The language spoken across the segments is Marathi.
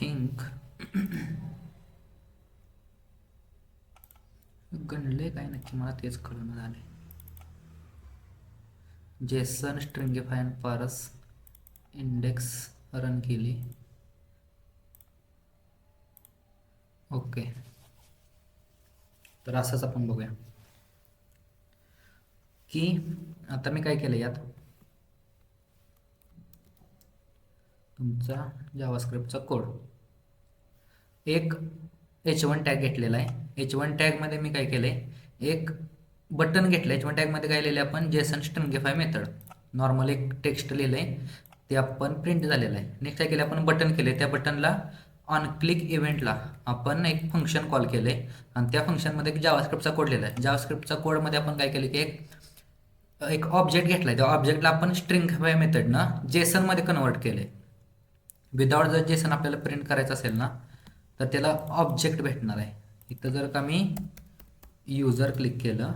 थिंक गणले काय नक्की मला तेच कळून झाले. JSON stringify and parse index run केली. ओके, तर असंच आपण बघूया की आता मी काय केलं यात तुमचा जावास्क्रिप्टचा कोड एक h1 टॅग घेतलेला आहे. h1 टॅगमध्ये मी काय केलंय एक बटन घेतलं. h1 टॅगमध्ये काय लिहिलं आपण जेसन स्ट्रिंगिफाय मेथड नॉर्मल एक टेक्स्ट लिहिलंय ते आपण प्रिंट झालेलं आहे. नेक्स्ट काय केलं आपण बटन केले. त्या बटनला ऑन क्लिक इव्हेंटला आपण एक फंक्शन कॉल केले आणि त्या फंक्शनमध्ये एक जावास्क्रिप्टचा कोड लिहिला आहे. जावास्क्रिप्टचा कोडमध्ये आपण काय केलं की एक ऑब्जेक्ट घेतलाय. त्या ऑब्जेक्टला आपण स्ट्रिंगिफाय मेथडनं जेसनमध्ये कन्वर्ट केले. विदाउट जर जेसन आपल्याला प्रिंट करायचं असेल ना तर त्याला ऑब्जेक्ट भेटणार आहे. इथं जर का मी युजर क्लिक केलं,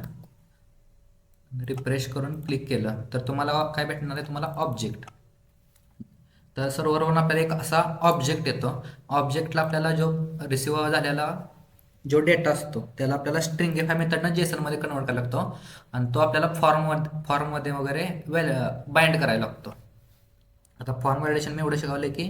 रिफ्रेश करून क्लिक केलं तर तुम्हाला काय भेटणार आहे, तुम्हाला ऑब्जेक्ट. तर सर्व्हरवरून आपल्याला एक असा ऑब्जेक्ट येतो. ऑब्जेक्टला आपल्याला जो रिसिव्ह झालेला जो डेटा असतो त्याला आपल्याला स्ट्रिंगिफाय मेथडनं जेसनमध्ये कन्वर्ट करायला लागतो आणि तो आपल्याला फॉर्ममध्ये वगैरे बाइंड करायला लागतो. आता फॉर्म व्हॅलिडेशन मी एवढं शिकवलं की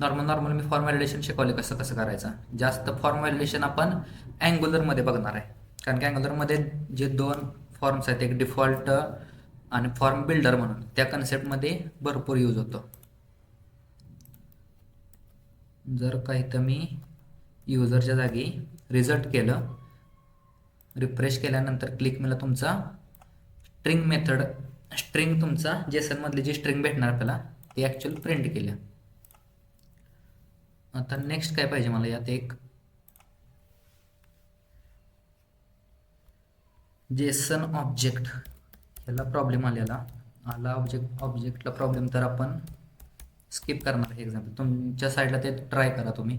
नॉर्मल मी फॉर्म व्हॅलिडेशन शिकवले कसं करायचं. जास्त फॉर्म व्हॅलिडेशन आपण अँग्युलरमध्ये बघणार आहे, कारण की अँग्युलरमध्ये जे दोन फॉर्म्स आहेत, एक डिफॉल्ट आणि फॉर्म बिल्डर म्हणून, त्या कन्सेप्टमध्ये भरपूर यूज होतो. जर काही तर मी युजरच्या जागी रिझल्ट केलं, रिफ्रेश केल्यानंतर क्लिक मिळाला तुमचा स्ट्रिंग तुमचा जेसनमधली जी स्ट्रिंग भेटणार आपल्याला ती ॲक्च्युअल प्रिंट केल्या. आता नेक्स्ट काय पाहिजे मला यात एक जेसन ऑब्जेक्ट, ह्याला प्रॉब्लेम आला ऑब्जेक्टला प्रॉब्लेम, तर आपण स्किप करणार आहे. एक्झाम्पल तुमच्या साईडला ते ट्राय करा तुम्ही.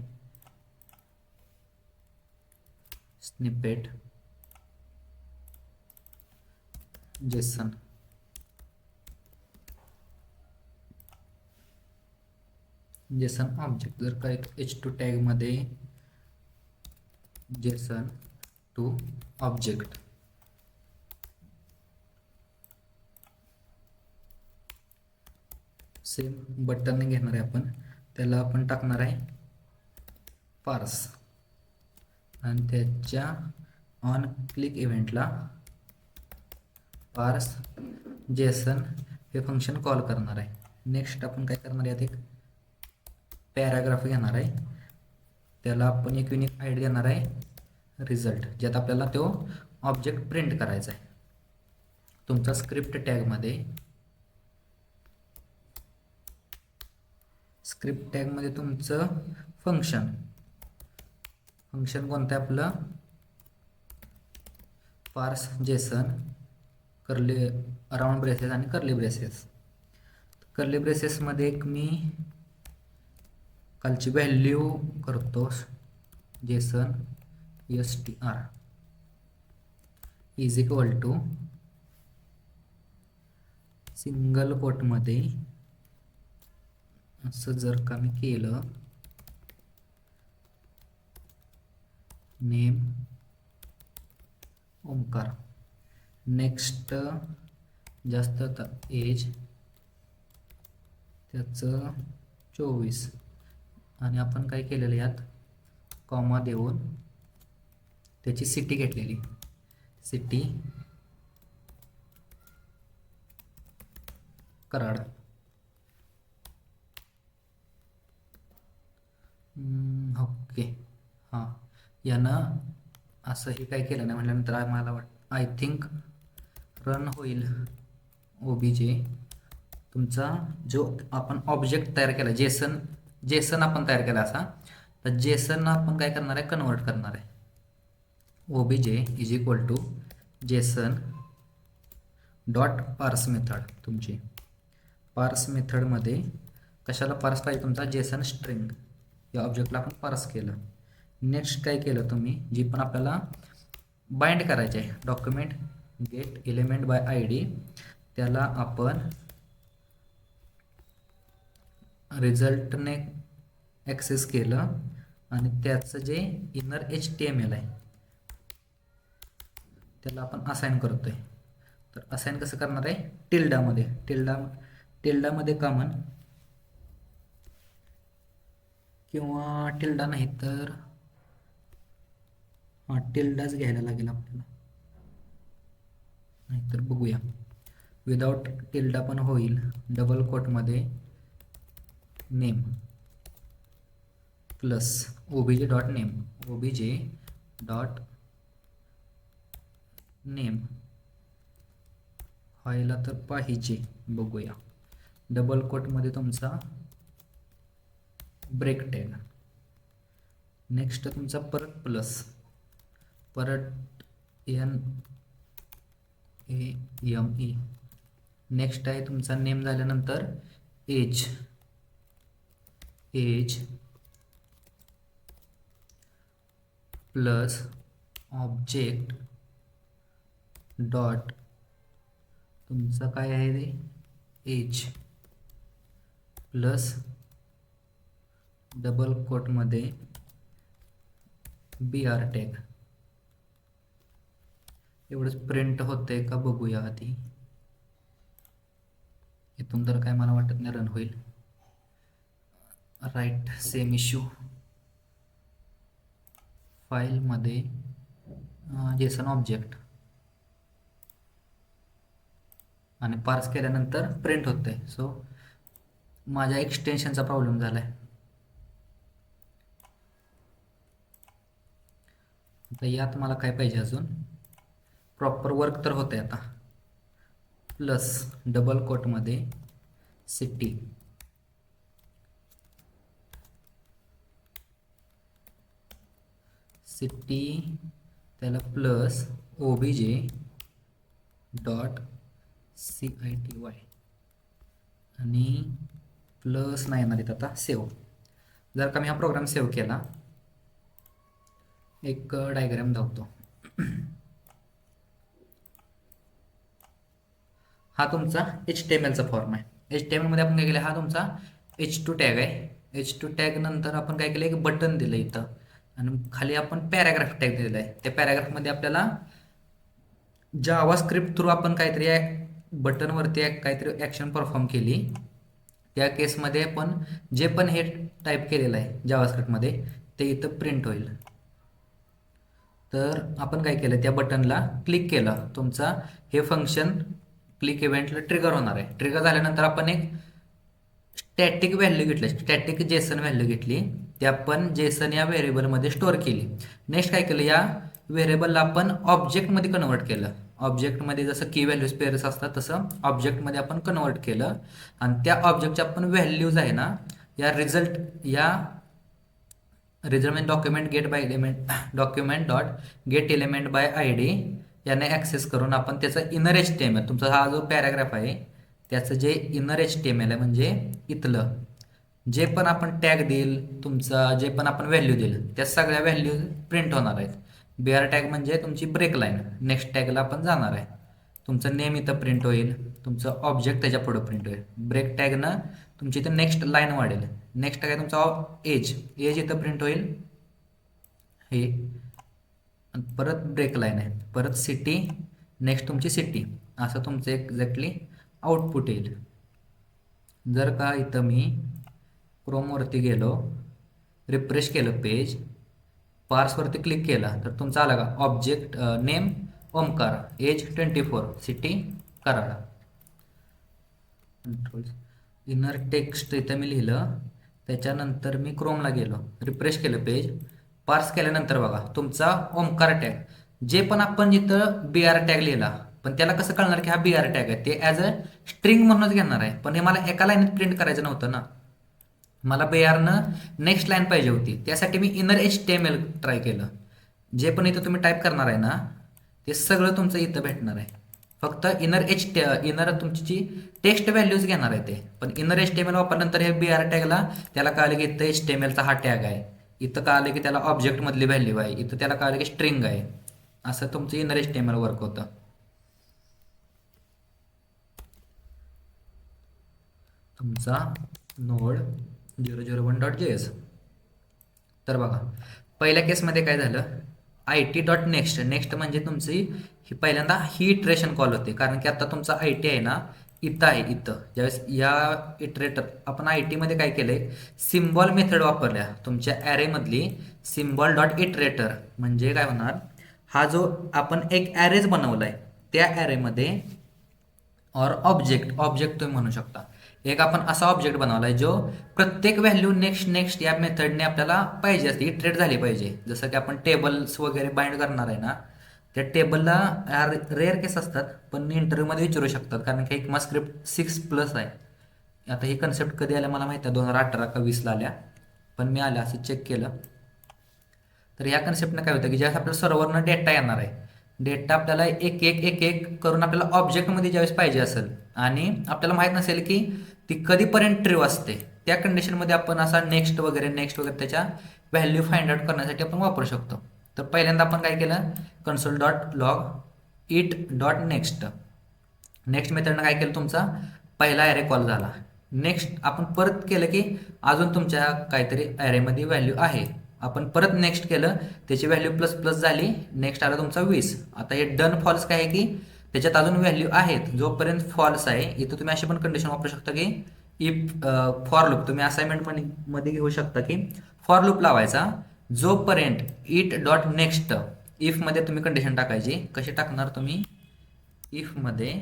स्निपेट जेसन ऑब्जेक्ट, जर का h2 टॅगमध्ये JSON to object same button घेणार आहे आपण, त्याला आपण टाकणार आहे पार्स आणि त्याच्या ऑन क्लिक इव्हेंटला पार्स जेसन हे फंक्शन कॉल करणार आहे. नेक्स्ट आपण काय करणार आहे, यात एक पॅराग्राफ घेणार आहे, त्याला आपण एक युनिक आयडी देणार आहे रिझल्ट, ज्यात आपल्याला तो ऑब्जेक्ट प्रिंट करायचा आहे. तुमचा स्क्रिप्ट टॅगमध्ये तुमचं फंक्शन कोणतं आहे आपलं, parse JSON curly around braces आणि कर्ली ब्रेसेसमध्ये एक मी कालची व्हॅल्यू करतो JSON str is equal to single कोटमध्ये असं जर का मी केलं, नेम ओमकार, नेक्स्ट जास्त एज त्याचं 24 आणि आपण काय केलेलं यात कॉमा देऊन त्याची सिटी घेतलेली, सिटी कराड. ओके, हां, यानं असंही काय केलं नाही म्हटल्यानंतर मला आय थिंक रन होईल ओबीजे. तुमचा जो आपण ऑब्जेक्ट तयार केला जेसन आपण तयार केला असा, तर जेसन आपण काय करणार आहे, कन्वर्ट करणार आहे. OBJ is equal to JSON dot parse method. तुमची पार्स मेथडमध्ये कशाला पार्स पाहिजे, तुमचा जेसन स्ट्रिंग या ऑब्जेक्टला आपण पार्स केलं. नेक्स्ट काय केलं तुम्ही, जी पण आपल्याला बाइंड करायचे आहे document gate element bye I D, त्याला आपण रिझल्टने ॲक्सेस केलं आणि त्याचं जे इनर HTML आहे त्याला आपण असाइन करतोय. तर असाइन कसं करणार आहे? टिल्डामध्ये. टिल्डामध्ये कॉमन किंवा टिल्डा नाही तर हां टिल्डाच घ्यायला लागेल आपल्याला, नाहीतर बघूया. विदाउट टिल्डा पण होईल. डबल कोटमध्ये name plus OBJ dot name, OBJ dot name व्हायला तर पाहिजे, बघूया. डबल कोटमध्ये तुमचा ब्रेक टॅग, नेक्स्ट तुमचा परत प्लस, परत NAME, नेक्स्ट आहे तुमचा नेम झाल्यानंतर एज प्लस ऑब्जेक्ट डॉट तुमचं काय आहे रे, एज प्लस डबल कोटमध्ये BR टॅग. एवढंच प्रिंट होतंय का बघूया आधी. इथून तर काय मला वाटत नाही रन होईल. राईट सेम इश्यू फाईलमध्ये जेसन ऑब्जेक्ट आणि पार्स केल्यानंतर प्रिंट होतंय. सो माझ्या एक्सटेन्शनचा प्रॉब्लेम झाला आहे. आता यात मला काय पाहिजे अजून, प्रॉपर वर्क तर होतंय आता. प्लस डबल कोटमध्ये सिटी त्याला प्लस OBJ डॉट CITY आणि प्लस नाही येणार इथं आता सेव्ह. जर का मी हा प्रोग्राम सेव्ह केला, एक डायग्राम दाखवतो. हा तुमचा HTMLचा फॉर्म आहे. HTMLमध्ये आपण काय केलं, हा तुमचा H2 टॅग आहे. H2 टॅग नंतर आपण काय केलं, एक बटन दिलं इथं आणि खाली आपण पॅराग्राफ टॅग दिलेला आहे. त्या पॅराग्राफमध्ये आपल्याला जावा स्क्रिप्ट थ्रू आपण काहीतरी बटनवरती काहीतरी ॲक्शन परफॉर्म केली. त्या केसमध्ये पण जे पण हे टाईप केलेलं आहे जावा स्क्रिप्टमध्ये ते इथं प्रिंट होईल. तर आपण काय केलं, त्या बटनला क्लिक केलं, तुमचा हे फंक्शन क्लिक इव्हेंटला ट्रिगर होणार आहे. ट्रिगर झाल्यानंतर आपण एक स्टॅटिक व्हॅल्यू घेतली, स्टॅटिक जेसन व्हॅल्यू घेतली, ते आपण जेसन या व्हेरिएबलमध्ये स्टोअर केली. नेक्स्ट काय केलं, या व्हेरिएबलला आपण ऑब्जेक्टमध्ये कन्वर्ट केलं. ऑब्जेक्टमध्ये जसं की व्हॅल्यूज पेअर्स असतात तसं ऑब्जेक्टमध्ये आपण कन्वर्ट केलं आणि त्या ऑब्जेक्टच्या आपण व्हॅल्यूज आहे ना, या रिझल्ट म्हणजे document get by element, document dot get element by ID याने ॲक्सेस करून आपण त्याचं इनर HTML, तुमचा हा जो पॅराग्राफ आहे त्याचं जे इनर HTML आहे म्हणजे इथलं जे पण आपण टॅग देईल, तुमचा जे पण आपण व्हॅल्यू देईल त्या सगळ्या व्हॅल्यू प्रिंट होणार आहेत. BR टॅग म्हणजे तुमची ब्रेक लाईन, नेक्स्ट टॅगला आपण जाणार आहे. तुमचं नेम इथं प्रिंट होईल, तुमचं ऑब्जेक्ट त्याच्या पुढं प्रिंट होईल. ब्रेक टॅगनं तुमची इथं नेक्स्ट लाईन वाढेल. नेक्स्ट काय तुमचा एज इथं प्रिंट होईल हे, परत ब्रेक लाईन आहे, परत सिटी, नेक्स्ट तुमची सिटी, असं तुमचं एक्झॅक्टली आउटपुट येईल. जर का इथं मी क्रोमवरती गेलो, रिफ्रेश केलं पेज, पार्सवरती क्लिक केला तर तुमचा आला का object name Omkar, age 24, city Karad. Control inner text इथं मी लिहिलं, त्याच्यानंतर मी क्रोमला गेलो, रिफ्रेश केलं पेज, पार्स केल्यानंतर बघा तुमचा ओमकार टॅग, जे पण आपण जिथं BR टॅग लिहिला पण त्याला कसं कळणार की हा BR टॅग आहे, ते ॲज अ स्ट्रिंग म्हणूनच घेणार आहे. पण हे मला एका लाईनीत प्रिंट करायचं नव्हतं ना, मला BRनं नेक्स्ट लाईन पाहिजे होती. त्यासाठी मी इनर HTML ट्राय केलं. जे पण इथं तुम्ही टाईप करणार आहे ना ते सगळं तुमचं इथं भेटणार आहे. फक्त इनर तुमची जी टेक्स्ट व्हॅल्यूज घेणार आहे ते, पण इनर HTML वापरल्यानंतर हे BR टॅगला त्याला कळलं की इथं HTMLचा हा टॅग आहे, इथं कळलं की त्याला ऑब्जेक्टमधली व्हॅल्यू आहे, इथं त्याला कळलं की स्ट्रिंग आहे. असं तुमचं इनर HTML वर्क होतं. तुमचा नोड 001.js तर बघा, पहिल्या केसमध्ये काय झालं, I T dot next, next म्हणजे तुमची ही पहिल्यांदा ही इटरेशन कॉल होते, कारण की आता तुमचा आय टी आहे ना इथं आहे, इथं ज्यावेळेस या इटरेटर आपण आय टीमध्ये काय केलंय, सिम्बॉल मेथड वापरल्या तुमच्या ॲरेमधली, सिम्बॉल डॉट इटरेटर म्हणजे काय होणार, हा जो आपण एक ॲरेज बनवलाय त्या ॲरेमध्ये और ऑब्जेक्ट तुम्ही म्हणू शकता, एक आपण असा ऑब्जेक्ट बनवलाय जो प्रत्येक व्हॅल्यू नेक्स्ट नेक्स्ट या मेथडने आपल्याला पाहिजे असते, इटरेट झाली पाहिजे. जसं की आपण टेबल्स वगैरे बाइंड करणार आहे ना, त्या टेबलला रेअर केस असतात पण इंटरव्ह्यूमध्ये विचारू शकतात, कारण की एक स्क्रिप्ट 6+ आहे. आता ही कन्सेप्ट कधी आल्या मला माहिती आहे, 2018 का 20ला आल्या, पण मी आल्या असं चेक केलं. तर या कन्सेप्टनं काय होतं की ज्यावेळेस आपल्या सर्व्हरनं डेटा येणार आहे, डेटा आपल्याला एक एक एक एक करून आपल्याला ऑब्जेक्टमध्ये ज्यावेळेस पाहिजे असेल आणि आपल्याला माहीत नसेल की ती कधीपर्यंत ट्रू असते, त्या कंडिशनमध्ये आपण असा नेक्स्ट वगैरे त्याच्या व्हॅल्यू फाइंड आउट करण्यासाठी आपण वापरू शकतो. तर पहिल्यांदा आपण काय केलं, console dot log it dot next, next मेथडनं काय केलं, तुमचा पहिला ॲरे कॉल झाला. नेक्स्ट आपण परत केलं की अजून तुमच्या काहीतरी ॲरेमध्ये व्हॅल्यू आहे, आपण परत नेक्स्ट केलं, त्याची व्हॅल्यू प्लस प्लस झाली, नेक्स्ट आला तुमचा 20. आता हे डन फॉल्स काय आहे की त्याच्यात अजून व्हॅल्यू आहेत, जोपर्यंत फॉल्स आहे. इथं तुम्ही अशी पण कंडिशन वापरू शकता की इफ फॉर लूप, तुम्ही असाइनमेंटमध्ये घेऊ शकता की फॉर लूप लावायचा जोपर्यंत इट डॉट नेक्स्ट, इफमध्ये तुम्ही कंडिशन टाकायची. कशी टाकणार तुम्ही, इफमध्ये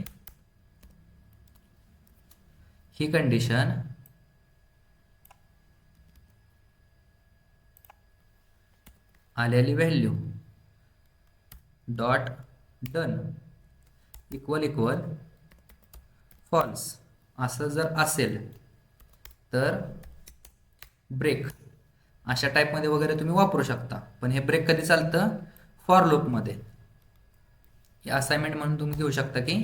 ही कंडिशन आलेली value dot done equal equal false असं जर असेल तर ब्रेक, अशा टाईपमध्ये वगैरे तुम्ही वापरू शकता. पण हे ब्रेक कधी चालतं, फॉर लूपमध्ये. हे असाइनमेंट म्हणून तुम्ही घेऊ शकता की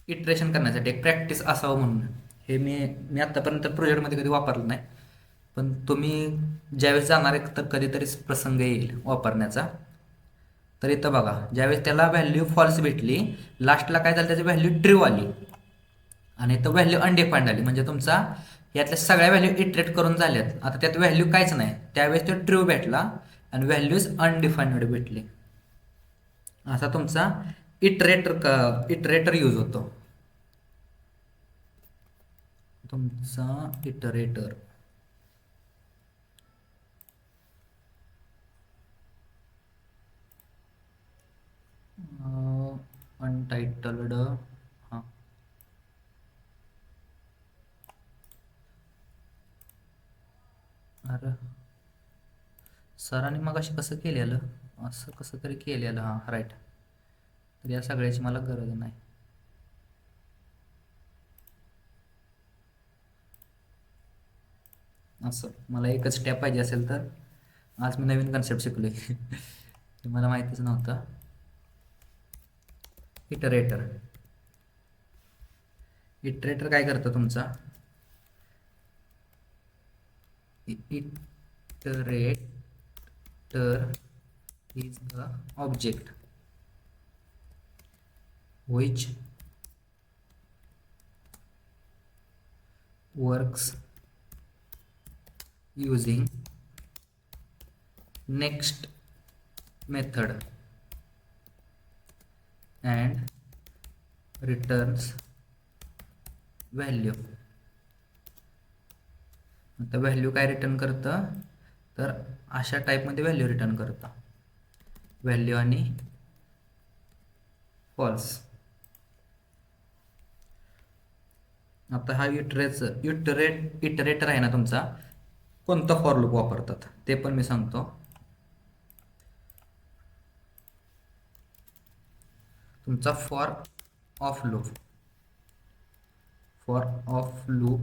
इटरेशन करण्यासाठी एक प्रॅक्टिस असावं म्हणून. हे मी आत्तापर्यंत प्रोजेक्टमध्ये कधी वापरलं नाही, पण तुम्ही ज्यावेळेस जाणार आहे तर कधीतरीच प्रसंग येईल वापरण्याचा. तर इथं बघा, ज्यावेळेस त्याला व्हॅल्यू फॉल्स भेटली, लास्टला काय झालं, त्याची व्हॅल्यू ट्रू आली आणि इथं व्हॅल्यू अनडिफाईंड आली, म्हणजे तुमचा यातल्या सगळ्या व्हॅल्यू इटरेट करून झाल्यात, आता त्यात व्हॅल्यू काहीच नाही. त्यावेळेस तो ट्रू भेटला आणि व्हॅल्यूज अनडिफाईंड भेटली. असा तुमचा इटरेटर यूज होतो, तुमचा इटरेटर. अनटायटल्ड, हां अरे सरांनी मग अशी कसं केलेलं, असं कसं तरी केलेलं, हां राईट. तर या सगळ्याची मला गरज नाही. असं मला एकच स्टेप पाहिजे असेल तर, आज मी नवीन कन्सेप्ट शिकलो आहे ते मला माहितीच नव्हतं. इटरेटर, इटरेटर काय करतं तुमचा, iterator is the object which works using next method and returns value. आता व्हॅल्यू काय रिटर्न करतं, तर अशा टाईपमध्ये व्हॅल्यू रिटर्न करतं, व्हॅल्यू आणि फॉल्स. आता हा इटरेटर आहे ना तुमचा, कोणता फॉर लूप वापरतात ते पण मी सांगतो. तुमचा for of loop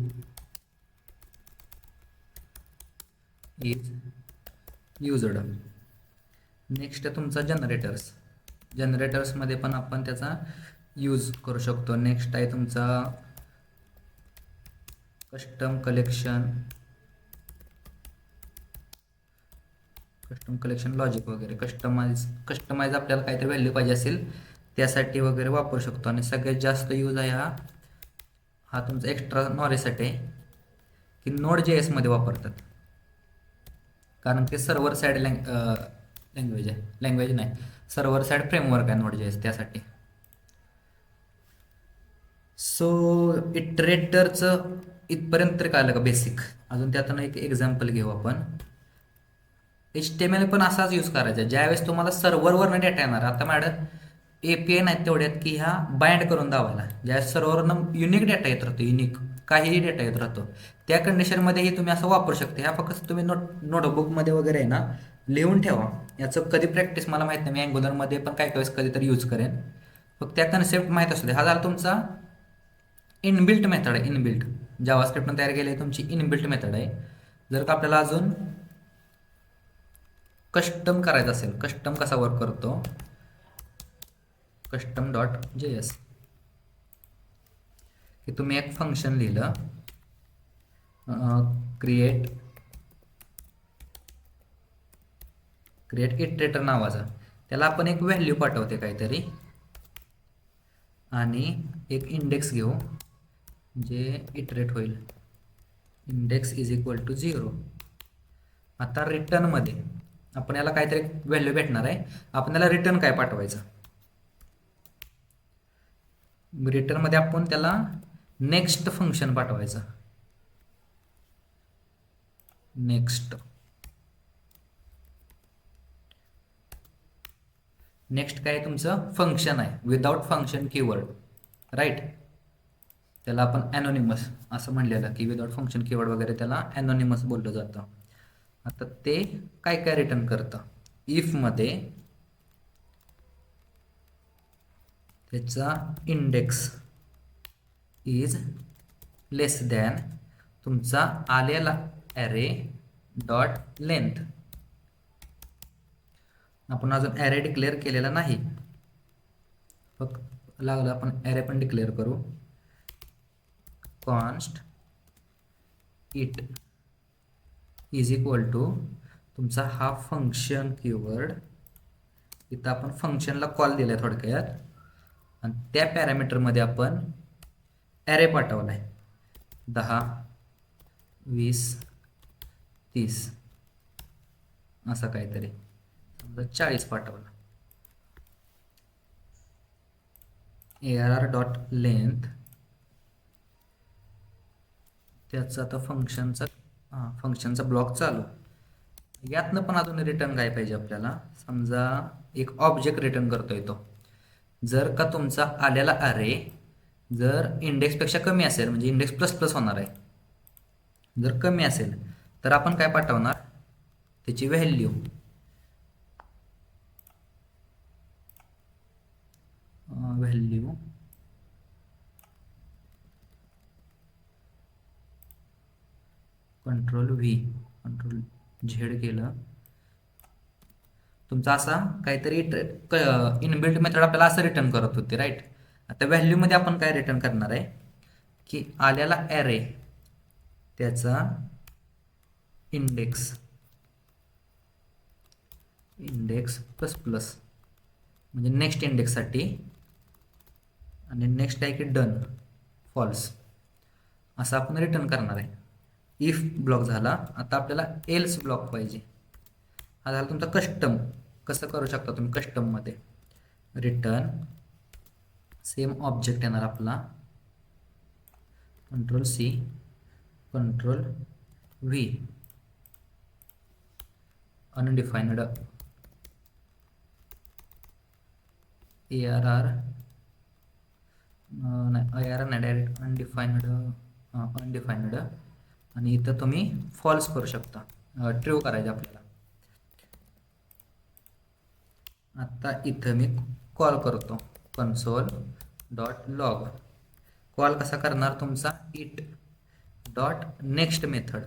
is used. Next तुमचा जनरेटर्समध्ये पण आपण त्याचा यूज करू शकतो. नेक्स्ट आहे तुमचा कस्टम कलेक्शन लॉजिक वगैरे. कस्टमाइज आपल्याला काहीतरी व्हॅल्यू पाहिजे असेल त्यासाठी वगैरे वापरू शकतो. आणि सगळ्यात जास्त यूज आहे हा तुमचा एक्स्ट्रा नॉलेजसाठी आहे की Node.js मध्ये वापरतात. कारण ते सर्व्हर साईड लँग्वेज आहे, लँग्वेज नाही, सर्व्हर साईड फ्रेमवर्क आहे Node.js त्यासाठी. सो इटरेटरचं इथपर्यंत तरी कळलं का बेसिक? अजून त्यातून एक एक्झाम्पल घेऊ आपण. HTML पण असाच यूज करायचा ज्यावेळेस तुम्हाला सर्व्हरवरनं डेटा येणार. आता मॅडम API नाहीत तेवढ्यात की ह्या बाइंड करून दावायला. ज्यावेळेस सर्व्हरवरनं युनिक डेटा येत राहतो, युनिक काहीही डेटा येत राहतो, त्या कंडिशनमध्येही तुम्ही असं वापरू शकता. ह्या फक्त तुम्ही नोटबुकमध्ये वगैरे आहे ना लिहून ठेवा. याचं कधी प्रॅक्टिस मला माहीत नाही, मी अँग्युलरमध्ये पण काय वेळेस कधीतरी यूज करेन. फक्त त्या कन्सेप्ट माहीत असू दे. हा झाला तुमचा इनबिल्ट मेथड आहे. इनबिल्ट जावास्क्रिप्टनं तयार केली तुमची इनबिल्ट मेथड आहे. जर का आपल्याला अजून कस्टम करायचं असेल, कस्टम कसा वर्क करतो, custom.js, की तुम्ही एक फंक्शन लिहिलं क्रिएट इटरेटर नावाचा, त्याला आपण एक व्हॅल्यू पाठवते काहीतरी आणि एक इंडेक्स घेऊ जे इटरेट होईल. Index is equal to 0. आता रिटर्नमध्ये आपण याला काहीतरी व्हॅल्यू भेटणार आहे. आपण याला रिटर्न काय पाठवायचं? रिटर्नमध्ये आपण त्याला नेक्स्ट फंक्शन पाठवायचं. नेक्स्ट काय तुमचं फंक्शन आहे विदाउट फंक्शन कीवर्ड, राईट. त्याला आपण ॲनोनिमस असं म्हणलेलं की विदाउट फंक्शन कीवर्ड वगैरे त्याला ॲनोनिमस बोललं जातं. आता ते काय काय रिटर्न करतं? इफमध्ये त्याचा इंडेक्स इज लेस दॅन तुमचा आलेला ॲरे डॉट लेंथ. आपण अजून ॲरे डिक्लेअर केलेला नाही, फक्त लागलं आपण ॲरे पण डिक्लेअर करू. Const it is equal to तुमचा हा फंक्शन कीवर्ड, इथं आपण फंक्शनला कॉल दिला आहे थोडक्यात, आणि त्या पॅरामीटरमध्ये आपण ॲरे पाठवला आहे 10, 20, 30 असं काहीतरी, समजा 40 पाठवला. ARR डॉट लेंथ त्याचा आता फंक्शनचा ब्लॉक चालू. यातनं पण अजून रिटर्न काय पाहिजे आपल्याला? समजा एक ऑब्जेक्ट रिटर्न करतोय तो. जर का तुमचा आलेला ॲरे जर इंडेक्सपेक्षा कमी असेल, म्हणजे इंडेक्स प्लस प्लस होणार आहे, जर कमी असेल तर आपण काय पाठवणार? त्याची व्हॅल्यू कंट्रोल झेड केलं. तुमचा असा काहीतरी इनबिल्ट मेथड आपल्याला असं रिटर्न करत होते, राईट. आता व्हॅल्यूमध्ये आपण काय रिटर्न करणार आहे की आलेला ॲरे त्याचा इंडेक्स प्लस प्लस, म्हणजे नेक्स्ट इंडेक्ससाठी, आणि नेक्स्ट आहे की डन फॉल्स, असं आपण रिटर्न करणार आहे. इफ ब्लॉक झाला. आता आपल्याला एल्स ब्लॉक पाहिजे. हा झाला तुमचा कस्टम. कसं करू शकता तुम्ही कस्टममध्ये? रिटर्न सेम ऑब्जेक्ट येणार आपला, Ctrl+C Ctrl+V, अनडिफाइंड ARR नाही डायरेक्ट अनडिफाइंड, आणि इथं तुम्ही फॉल्स करू शकता, ट्रू करायचं आपल्याला. आता इथं मी कॉल करतो console.log. कॉल कसा करणार तुमचा? It dot next method,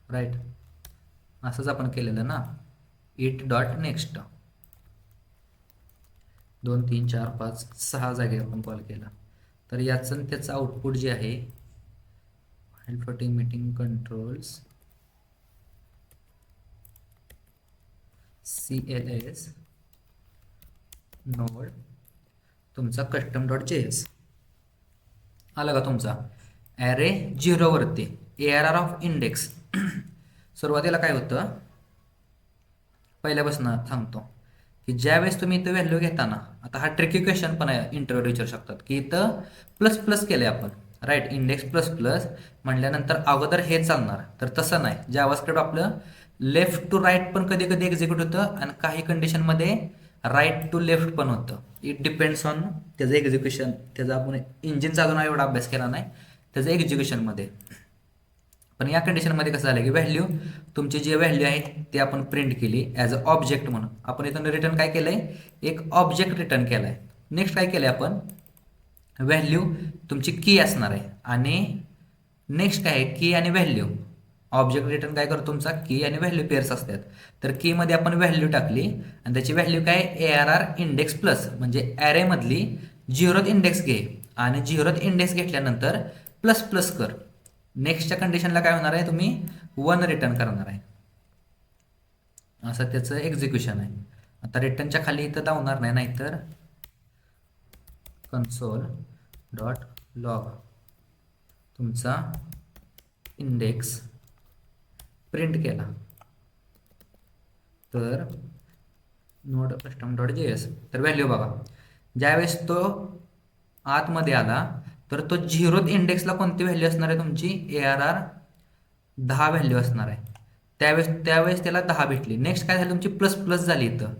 right. असंच आपण केलेलं ना, इट डॉट नेक्स्ट. 2 3 4 5 6 जागी आपण कॉल केला. तर याचं त्याचं आउटपुट जे आहे मीटिंग कंट्रोल्स CLS नोड तुमचा custom.js आला का तुमचा ॲरे 0 वरती ARR ऑफ इंडेक्स. सुरुवातीला काय होतं, पहिल्यापासून सांगतो की ज्यावेळेस तुम्ही इथं व्हॅल्यू घेताना, आता हा ट्रिकी क्वेश्चन पण आहे, इंटरव्ह्यू विचारू शकतात की इथं प्लस प्लस केले आपण, राईट, इंडेक्स प्लस प्लस म्हटल्यानंतर अगोदर हे चालणार, तर तसं नाही. जावास्क्रिप्ट आपलं लेफ्ट टू राईट पण कधी कधी एक्झिक्यूट होतं आणि काही कंडिशनमध्ये राईट टू लेफ्ट पण होतं. इट डिपेंड्स ऑन त्याचं एक्झिक्युशन. त्याचा आपण इंजिनचा अजून एवढा अभ्यास केला नाही त्याचं एक्झिक्युशनमध्ये. पण या कंडिशनमध्ये कसं झालं की व्हॅल्यू, तुमची जी व्हॅल्यू आहे ती आपण प्रिंट केली ॲज अ ऑब्जेक्ट म्हणून. आपण इथून रिटर्न काय केलं आहे, एक ऑब्जेक्ट रिटर्न केला आहे. नेक्स्ट काय केलं आहे आपण, व्हॅल्यू तुमची की असणार आहे आणि नेक्स्ट काय आहे, की आणि व्हॅल्यू. ऑब्जेक्ट रिटर्न काय करतो तुमचा, की आणि व्हॅल्यू पेअर्स असतात. तर कीमध्ये आपण व्हॅल्यू टाकली आणि त्याची व्हॅल्यू काय, ARR इंडेक्स प्लस, म्हणजे ॲरेमधली 0th इंडेक्स घे आणि 0th इंडेक्स घेतल्यानंतर प्लस प्लस कर. नेक्स्टच्या कंडिशनला काय होणार आहे, तुम्ही 1 रिटर्न करणार आहे. असं त्याचं एक्झिक्युशन आहे. आता रिटर्नच्या खाली इथं धावणार नाही, नाहीतर console.log तुमचा इंडेक्स प्रिंट केला तर नोड custom.js, तर व्हॅल्यू बघा, ज्यावेळेस तो आतमध्ये आला तर तो 0th इंडेक्सला कोणती व्हॅल्यू असणार आहे तुमची, ARR 10 व्हॅल्यू असणार आहे. त्यावेळेस त्याला 10 भेटली. नेक्स्ट काय झालं, तुमची प्लस प्लस झाली इथं,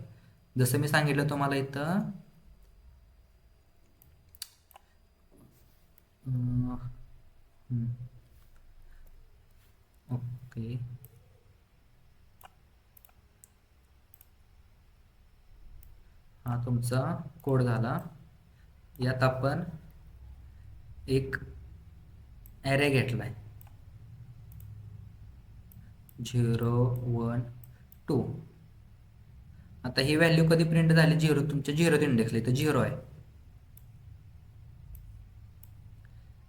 जसं मी सांगितलं तुम्हाला इथं. ओके, हा तुमचा कोड झाला. यात आपण एक ॲरे घेतलाय 0 1 2. आता ही व्हॅल्यू कधी प्रिंट झाली, 0, तुमच्या 0th इंडेक्सला इथं 0 आहे.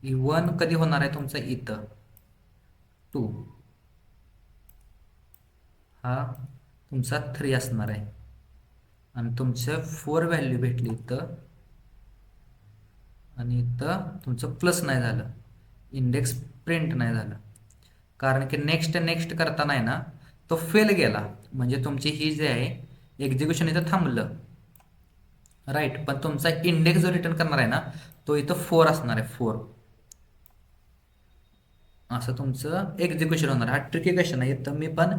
1 कधी होणार आहे तुमचा, इथं 2, हा तुमचा 3 असणार आहे आणि तुमचं 4 व्हॅल्यू भेटली इथं आणि इथं तुमचं प्लस नाही झालं, इंडेक्स प्रिंट नाही झालं, कारण की नेक्स्ट करताना आहे ना तो फेल गेला. म्हणजे तुमची ही जे आहे एक्झिक्युशन इथं थांबलं, राईट. पण तुमचा इंडेक्स जो रिटर्न करणार आहे ना तो इथं 4 असणार आहे, 4. असं तुमचं एक्झिक्युशन होणार. हा ट्रिकी क्वेश्चन आहे. तर मी पण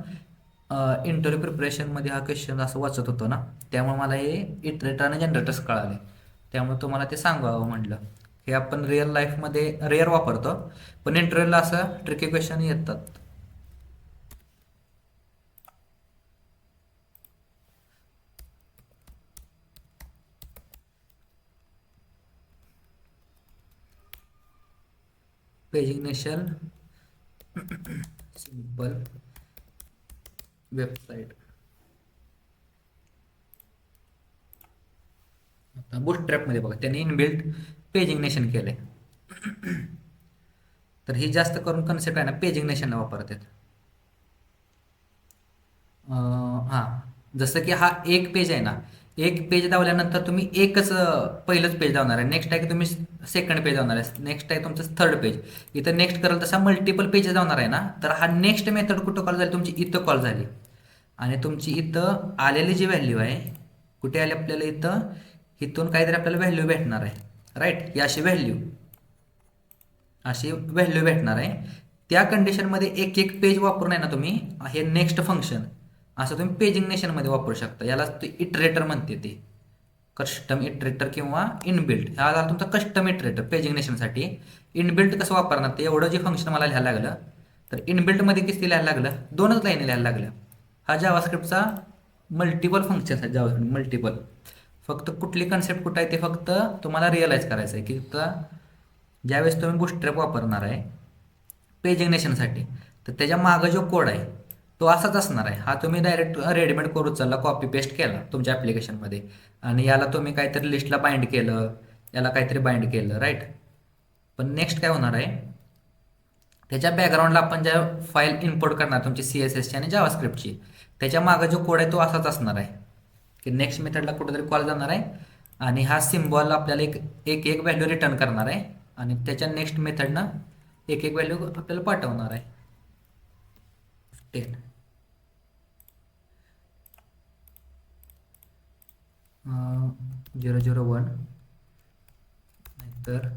इंटरव्ह्यू प्रिपरेशनमध्ये हा क्वेश्चन असं वाचत होतो ना, त्यामुळे मला हे इटरेटर आणि जनरेटर्स कळाले, त्यामुळे तुम्हाला ते सांगावं म्हटलं. हे आपण रिअल लाईफमध्ये रेअर वापरतो, पण इंटरव्ह्यूला असं ट्रिकी क्वेश्चन येतात. पेजिग्नेशन सिंपल वेबसाईट. आता बूटस्ट्रॅपमध्ये बघा त्यांनी इनबिल्ट पेजिग्नेशन केलंय. तर ही जास्त करून कन्सेप्ट आहे ना पेजिग्नेशनला वापरतात. हां, जसं की हा एक पेज आहे ना, एक पेज दावल्यानंतर तुम्ही एकच पहिलंच पेज दावणार आहे. नेक्स्ट आहे की तुम्ही सेकंड पेज दावणार आहे, नेक्स्ट आहे तुमचं थर्ड पेज. इथं नेक्स्ट कराल तसा मल्टिपल पेजेस दावणार आहे ना, तर हा नेक्स्ट मेथड कुठं कॉल झाली, तुमची इथं कॉल झाली आणि तुमची इथं आलेली जी व्हॅल्यू आहे, कुठे आली आपल्याला इथून काहीतरी आपल्याला व्हॅल्यू भेटणार आहे, राईट. ही अशी व्हॅल्यू भेटणार आहे. त्या कंडिशनमध्ये एक एक पेज वापरून आहे ना तुम्ही हे नेक्स्ट फंक्शन असं तुम्ही पेजिग्नेशनमध्ये वापरू शकता. याला इटरेटर म्हणते, ते कस्टम इटरेटर किंवा इनबिल्ट. हा झाला तुमचा कस्टम इटरेटर पेजिग्नेशनसाठी. इनबिल्ट कसं वापरणार, ते एवढं जे फंक्शन मला लिहायला लागलं, तर इनबिल्टमध्ये किती लिहायला लागलं, 2च लाईन लिहायला लागल्या. हा जावास्क्रिप्टचा मल्टिपल फंक्शन आहे, जावास्क्रिप्ट मल्टिपल. फक्त कुठली कन्सेप्ट कुठं आहे ते फक्त तुम्हाला रिअलाईज करायचं आहे की ज्यावेळेस तुम्ही बूटस्ट्रॅप वापरणार आहे पेजिग्नेशनसाठी, तर त्याच्या मागं जो कोड आहे तो असाच असणार आहे. हा तुम्ही डायरेक्ट रेडीमेड करून चालला, कॉपी पेस्ट केला तुमच्या ॲप्लिकेशनमध्ये आणि याला तुम्ही काहीतरी लिस्टला बाइंड केलं, याला काहीतरी बाइंड केलं, राईट. पण नेक्स्ट काय होणार आहे, त्याच्या बॅकग्राऊंडला आपण ज्या फाईल इम्पोर्ट करणार तुमची CSSची आणि जावास्क्रिप्टची, त्याच्या मागं जो कोड आहे तो असाच असणार आहे की नेक्स्ट मेथडला कुठेतरी कॉल जाणार आहे आणि हा सिम्बॉल आपल्याला एक व्हॅल्यू रिटर्न करणार आहे आणि त्याच्या नेक्स्ट मेथडनं एक व्हॅल्यू आपल्याला पाठवणार आहे. 10 001 नाहीतर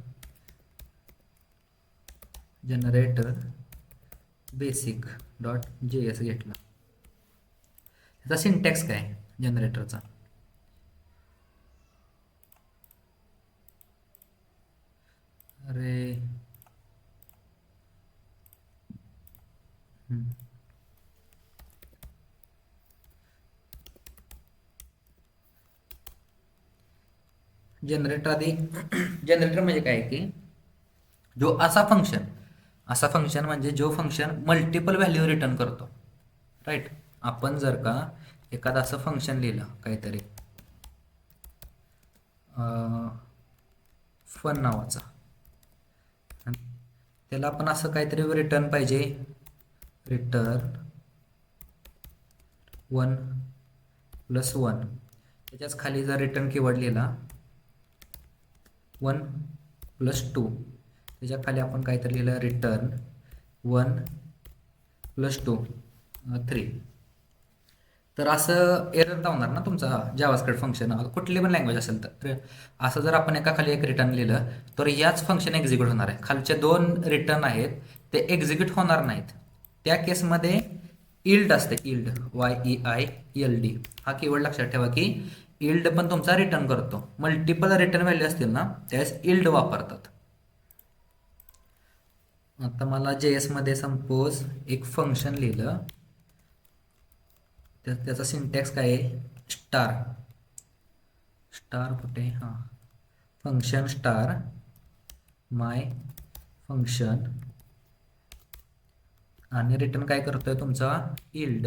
जनरेटर बेसिक डॉट JS घेतला. त्याचा सिंटॅक्स काय जनरेटरचा? अरे जनरेटर आधी जनरेटर म्हणजे काय की जो असा फंक्शन म्हणजे जो फंक्शन मल्टिपल व्हॅल्यू रिटर्न करतो. राईट. आपण जर का एखादं असं फंक्शन लिहिलं काहीतरी फन नावाचा, त्याला आपण असं काहीतरी रिटर्न पाहिजे, रिटर्न 1+1. त्याच्याच खाली जर रिटर्न कीवर्ड लिहिला 1+2, त्याच्या खाली आपण काहीतरी लिहिलं रिटर्न 1+2 3. तर असं एरर दावणार ना तुमचा जावास्क्रिप्ट फंक्शन, कुठली पण लँग्वेज असेल तर. असं जर आपण एका खाली एक रिटर्न लिहिलं तर याच फंक्शन एक्झिक्यूट होणार आहे. खालचे 2 रिटर्न आहेत ते एक्झिक्यूट होणार नाहीत. त्या केसमध्ये इल्ड असते, इल्ड YEILD हा कीवर्ड लक्षात ठेवा की इल्ड पण तुमचा रिटर्न करतो. मल्टिपल रिटर्न व्हॅल्यू असतील ना त्यावेळेस इल्ड वापरतात. आता मला JS मध्ये सपोज एक फंक्शन लिहिलं, त्याचा सिंटॅक्स काय आहे, स्टार कुठे, हां फंक्शन स्टार माय फंक्शन आणि रिटर्न काय करतोय तुमचा इल्ड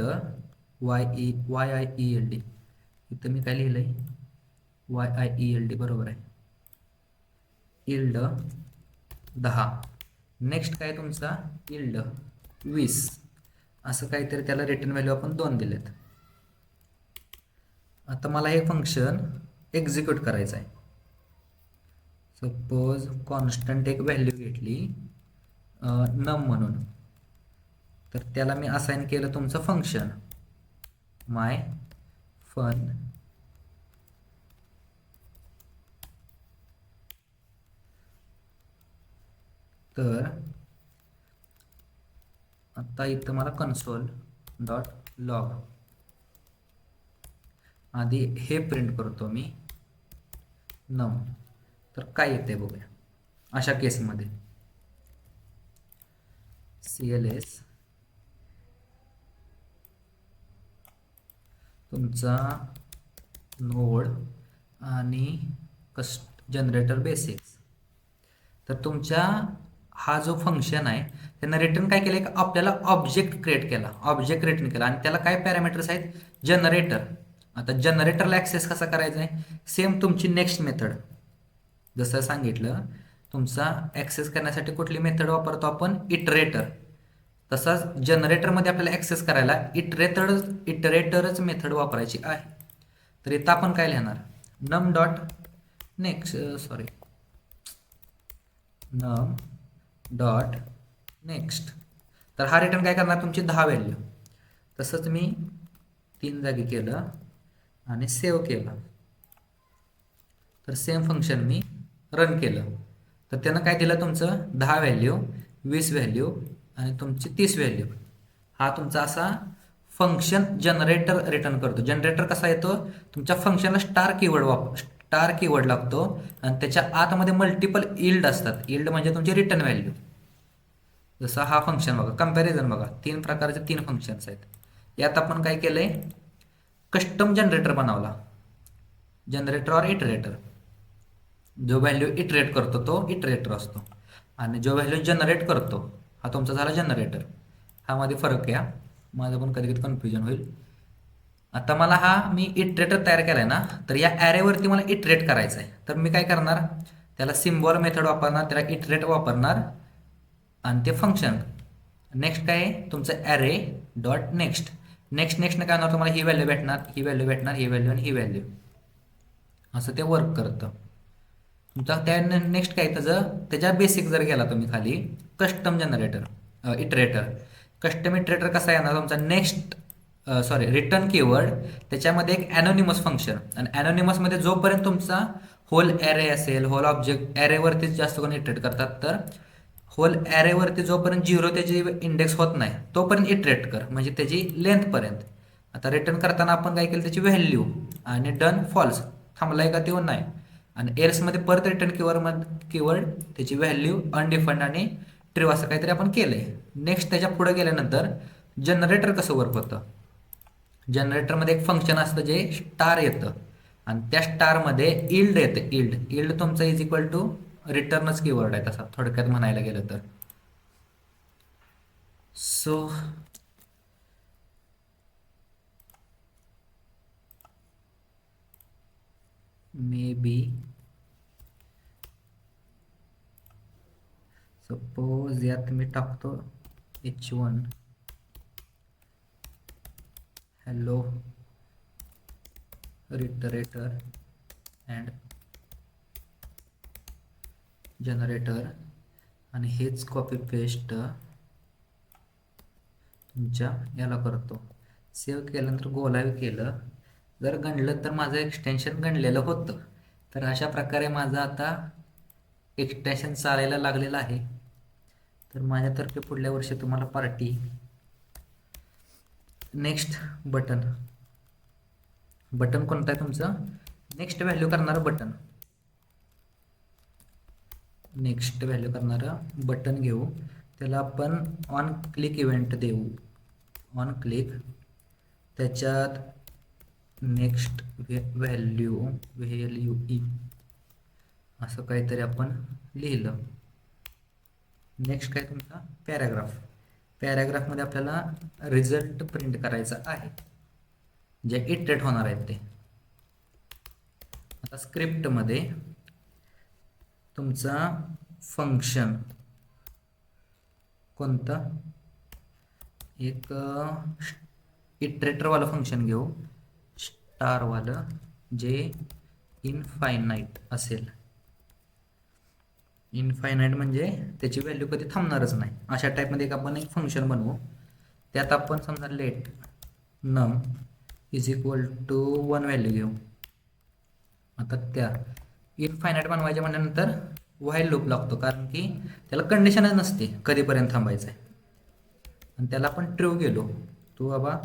YIELD. इथं मी काय लिहिलंय YIELD बरोबर आहे, इल्ड 10. नेक्स्ट काय तुमचा इल्ड 20. असं काहीतरी त्याला रिटर्न व्हॅल्यू आपण 2 दिलेत. आता मला हे फंक्शन एक्झिक्यूट करायचं आहे. सपोज कॉन्स्टंट एक व्हॅल्यू घेतली नम म्हणून, तर त्याला मी असाइन केलं तुमचं फंक्शन माय फन तर आता इथं मला console.log आधी हे प्रिंट करतो मी नम. तर काय येते बघूया अशा केसमध्ये. CLS तुमचा नोड आणि जनरेटर बेसिक्स. तर तुमच्या हा जो फंक्शन आहे त्यांना रिटर्न काय केलं, आपल्याला ऑब्जेक्ट क्रिएट केला आणि त्याला काय पॅरामीटर्स आहेत, जनरेटर. आता जनरेटरला ॲक्सेस कसा करायचा आहे, सेम तुमची नेक्स्ट मेथड जसं सांगितलं, तुमचा ॲक्सेस करण्यासाठी कुठली मेथड वापरतो आपण, इटरेटर. तसाच जनरेटरमध्ये आपल्याला ॲक्सेस करायला इटरेटरच मेथड वापरायची आहे. तर इथं आपण काय लिहिणार, नम डॉट नेक्स्ट. तर हा रिटर्न काय करणार, तुमची 10 व्हॅल्यू. तसंच मी 3 जागी केलं आणि सेव्ह केलं. तर सेम फंक्शन मी रन केलं तर त्यानं काय दिलं, तुमचं 10 व्हॅल्यू, 20 व्हॅल्यू आणि तुमची 30 व्हॅल्यू. हा तुमचा असा फंक्शन जनरेटर रिटर्न करतो. जनरेटर कसा येतो, तुमच्या फंक्शनला स्टार कीवर्ड लागतो आणि त्याच्या आतमध्ये मल्टिपल इल्ड असतात. इल्ड म्हणजे तुमची रिटर्न व्हॅल्यू. जसं हा फंक्शन बघा, कंपॅरिझन बघा, 3 प्रकारचे 3 फंक्शन्स आहेत. यात आपण काय केलंय, कस्टम जनरेटर बनवला, जनरेटर और इटरेटर. जो व्हॅल्यू इटरेट करतो तो इटरेटर असतो आणि जो व्हॅल्यू जनरेट करतो हा तुमचा झाला जनरेटर. हा मध्ये फरक आहे, माझं पण कधी कधी कन्फ्युजन होईल. आता मला हा मी इटरेटर तयार केला आहे ना, तर या ॲरेवरती मला इटरेट करायचं आहे. तर मी काय करणार, त्याला सिम्बॉल मेथड वापरणार, त्याला इटरेट वापरणार आणि ते फंक्शन. नेक्स्ट काय आहे तुमचं ॲरे डॉट नेक्स्ट. नेक्स्टनं काय होणार, तुम्हाला ही व्हॅल्यू भेटणार, ही व्हॅल्यू भेटणार, ही व्हॅल्यू आणि ही व्हॅल्यू. असं ते वर्क करतं तुमचा. त्या नेक्स्ट काय त्याच्या बेसिक जर गेला तुम्ही खाली, custom generator iterator. Custom iterator कसा येणार तुमचा नेक्स्ट रिटर्न कीवर्ड त्याच्यामध्ये एक ॲनोनिमस फंक्शन आणि ॲनोनिमसमध्ये जोपर्यंत तुमचा होल ॲरे असेल होल ऑब्जेक्ट ॲरेवरतीच जास्त करून इटरेट करतात तर होल ॲरेवरती जोपर्यंत झिरो त्याची इंडेक्स होत नाही तोपर्यंत इटरेट कर म्हणजे त्याची लेंथपर्यंत. आता रिटर्न करताना आपण काय केलं त्याची व्हॅल्यू आणि डन फॉल्स थांबलाय का तेव्हा नाही आणि एल्समध्ये परत रिटर्न कीवर्ड त्याची व्हॅल्यू अनडिफाईंड आणि ट्रू असं काहीतरी आपण केलंय. नेक्स्ट त्याच्या पुढे गेल्यानंतर जनरेटर कसं वर्क होतं. जनरेटरमध्ये एक फंक्शन असतं जे स्टार येतं आणि त्या स्टारमध्ये इल्ड येते. इल्ड तुमचा इज इक्वल टू रिटर्नच कीवर्ड आहे तसा थोडक्यात म्हणायला गेलं तर. सो मे बी सपोज यात मी टाकतो h1 हॅलो रिटरेटर अँड जनरेटर आणि हेच कॉपी पेस्ट तुमच्या याला करतो. सेव्ह केल्यानंतर गोलावी केलं जर गणलं तर माझं एक्सटेन्शन गणलेलं होतं. तर अशा प्रकारे माझं आता एक्सटेन्शन चालायला लागलेलं आहे. तर माझ्यातर्फे पुढल्या वर्षी तुम्हाला पार्टी. नेक्स्ट बटन कोणतं आहे तुमचं नेक्स्ट व्हॅल्यू करणारं बटन. नेक्स्ट व्हॅल्यू करणारं बटन घेऊ त्याला आपण ऑन क्लिक इव्हेंट देऊ. ऑन क्लिक त्याच्यात नेक्स्ट व्हॅल्यू ई असं काहीतरी आपण लिहिलं. नेक्स्ट काय तुमचा पॅराग्राफमध्ये आपल्याला रिझल्ट प्रिंट करायचा आहे जे इटरेट होणार आहेत ते. आता स्क्रिप्टमध्ये तुमचा फंक्शन कोणता एक इटरेटरवालं फंक्शन घेऊ स्टारवालं जे इनफायनाईट असेल. इनफायनाईट म्हणजे त्याची व्हॅल्यू कधी थांबणारच नाही अशा टाईपमध्ये एक आपण एक फंक्शन बनवू. त्यात आपण समजा लेट नम इज इक्वल टू 1 व्हॅल्यू घेऊ. आता त्या इनफायनाईट बनवायच्या म्हटल्यानंतर व्हाईल लूप लागतो कारण की त्याला कंडिशनच नसते कधीपर्यंत थांबायचं आहे आणि त्याला आपण ट्रू गेलो तो बाबा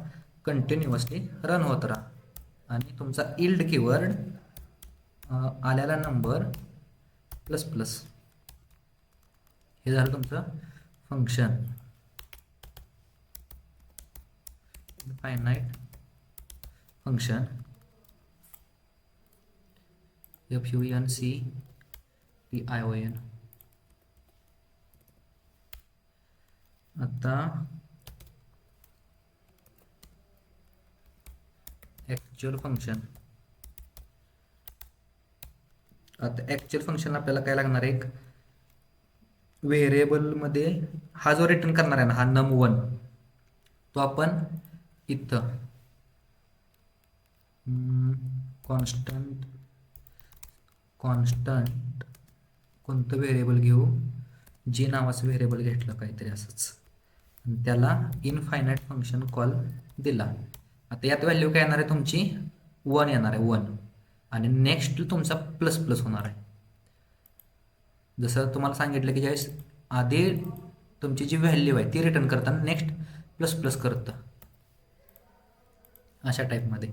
कंटिन्युअसली रन होत राहा आणि तुमचा इल्ड कीवर्ड आलेला नंबर प्लस प्लस हे झालं तुमचं फंक्शन इनफायनाईट फंक्शन FUNCTION. आता ॲक्च्युअल फंक्शन आपल्याला काय लागणार एक व्हेरिएबलमध्ये हा जो रिटर्न करणार आहे ना हा num1 तो आपण इथं कॉन्स्टंट कोणतं व्हेरिएबल घेऊ जी नावाचं व्हेरिएबल घेतलं काहीतरी असंच आणि त्याला इनफायनाईट फंक्शन कॉल दिला. आता यात व्हॅल्यू काय येणार आहे तुमची 1 येणार आहे 1 आणि नेक्स्ट तुमचा प्लस प्लस होणार आहे. जसं तुम्हाला सांगितलं की ज्यावेळेस आधी तुमची जी व्हॅल्यू आहे ती रिटर्न करताना नेक्स्ट प्लस प्लस करतं अशा टाईपमध्ये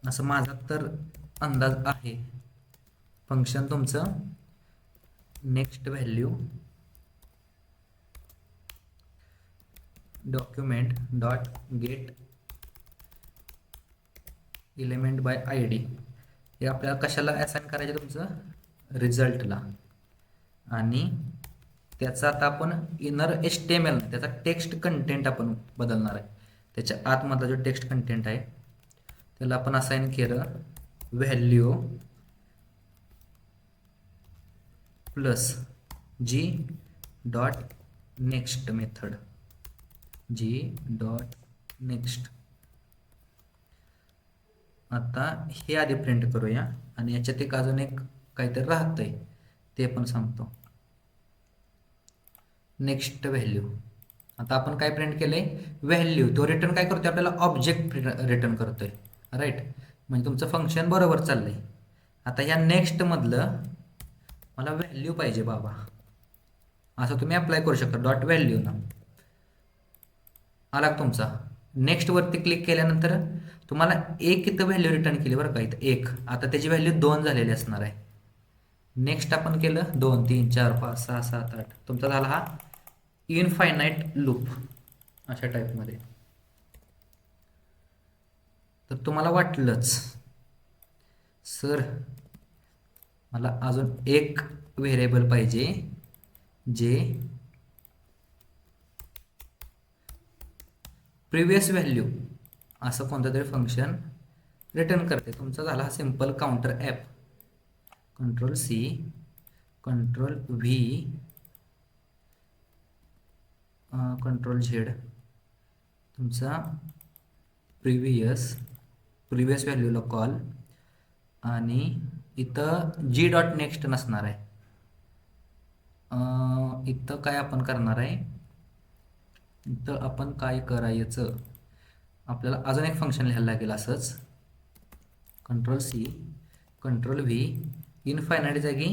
असं माझा तर अंदाज आहे. फंक्शन तुमचं next value document dot get element by ID हे आपल्याला कशाला असाइन करायचं तुमचं रिझल्टला आणि त्याचा आता आपण इनर HTML त्याचा टेक्स्ट कंटेंट आपण बदलणार आहे. त्याच्या आतमधला जो टेक्स्ट कंटेंट आहे त्याला आपण असाइन केलं व्हॅल्यू प्लस जी डॉट नेक्स्ट मेथड जी डॉट नेक्स्ट. आता हे आधी प्रिंट करूया आणि याच्यात एक अजून एक काहीतरी राहतंय ते पण सांगतो. नेक्स्ट व्हॅल्यू आता आपण काय प्रिंट केले, व्हॅल्यू. तो रिटर्न काय करतोय, आपल्याला ऑब्जेक्ट रिटर्न करतोय. राईट, म्हणजे तुमचं फंक्शन बरोबर चाललंय. आता या नेक्स्टमधलं मला व्हॅल्यू पाहिजे बाबा, असं तुम्ही अप्लाय करू शकता. डॉट व्हॅल्यू ना आला तुमचा. नेक्स्टवरती क्लिक केल्यानंतर तुम्हाला एक इथं व्हॅल्यू रिटर्न केली बरं का, इथं एक. आता त्याची व्हॅल्यू 2 झालेली असणार आहे. नेक्स्ट आपण केलं 2 3 4 5 6 7 8. तुमचा झाला हा इनफायनाईट लूप अशा टाईपमध्ये. तर तुम्हाला वाटलंच सर मला अजून एक व्हेरिएबल पाहिजे जे प्रिव्हियस व्हॅल्यू असं कोणतं तरी फंक्शन रिटर्न करते. तुमचा झाला हा simple counter app. Control C, control V, control Z. तुमचा प्रिव्हियस व्हॅल्यूला कॉल, आणि इथं जी डॉट नेक्स्ट नसणार आहे. इथं काय आपण करणार आहे, इथं आपण काय करायचं, आपल्याला अजून एक फंक्शन लिहायला लागेल असंच. Control C, control V, infinite जागी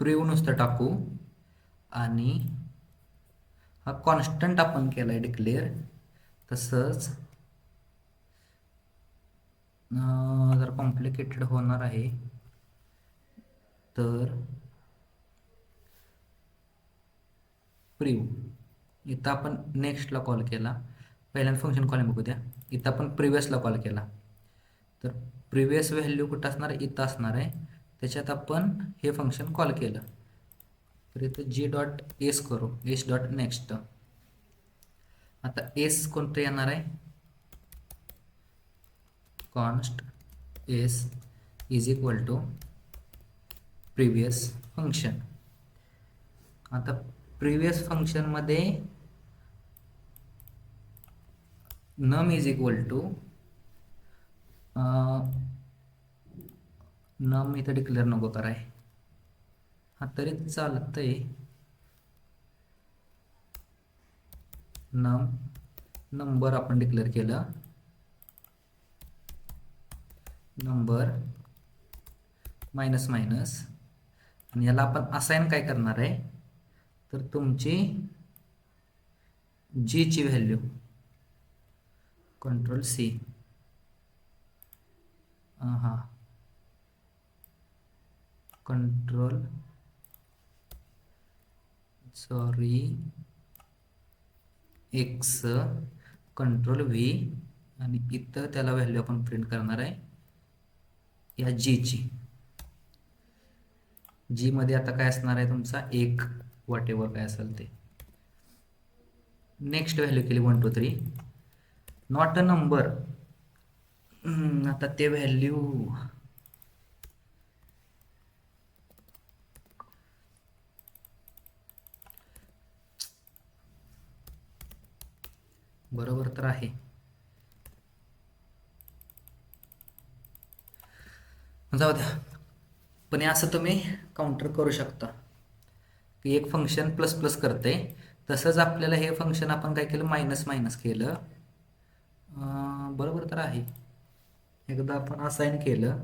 प्रिव्ह नुसतं टाकू, आणि हा कॉन्स्टंट आपण केला आहे डिक्लेअर. तसंच जर कॉम्प्लिकेटेड होणार आहे तर प्रिव्ह इथं आपण नेक्स्टला कॉल केला. पहिल्यांदा फंक्शन कॉल बघू द्या. इथं आपण प्रिव्हियसला कॉल केला, तर प्रिव्हियस व्हॅल्यू कुठं असणार आहे, इथं असणार आहे. त्याच्यात आपण हे फंक्शन कॉल केलं, तर इथं जी डॉट एस करू, एस डॉट नेक्स्ट. आता एस कोणतं येणार आहे, const S is equal to previous function. आता प्रिव्हियस फंक्शनमध्ये नम इज इक्वल टू नम इथं डिक्लेअर नको कराय, हा तरी चालतंय. नंबर आपण डिक्लेअर केलं, नंबर मायनस मायनस, आणि याला आपण असाइन काय करणार आहे, तर तुमची जी ची व्हॅल्यू. कंट्रोल सी, हां control sorry x, control V, आणि इथं त्याला व्हॅल्यू आपण प्रिंट करणार आहे या जीची. जी मध्ये आता काय असणार आहे तुमचा एक, वॉट एव्हर काय असेल ते. नेक्स्ट व्हॅल्यू केली 1 2 3, नॉट अ नंबर. आता ते व्हॅल्यू बरोबर तर आहे, जाऊ द्या. पण असं तुम्ही काउंटर करू शकता की एक फंक्शन प्लस प्लस करते. तसंच आपल्याला हे फंक्शन आपण काय केलं, मायनस मायनस केलं. बरोबर तर आहे. एकदा आपण असाइन केलं,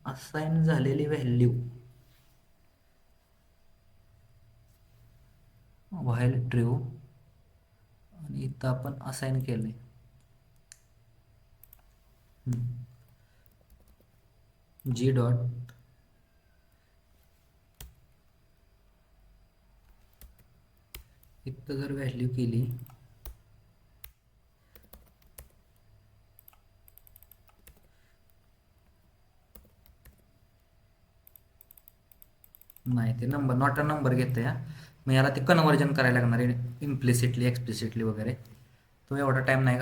असाइन झालेली व्हॅल्यू व्हाईल ट्रू, आणि इथं आपण असाइन केले. जी डॉट इथं जर व्हॅल्यू केली, नाही ते नंबर नॉट अ नंबर घेतं या. मग याला ते कन्वर्जन करायला लागणार आहे इम्प्लिसिटली एक्सप्लिसिटली वगैरे. तो एवढा टाईम नाही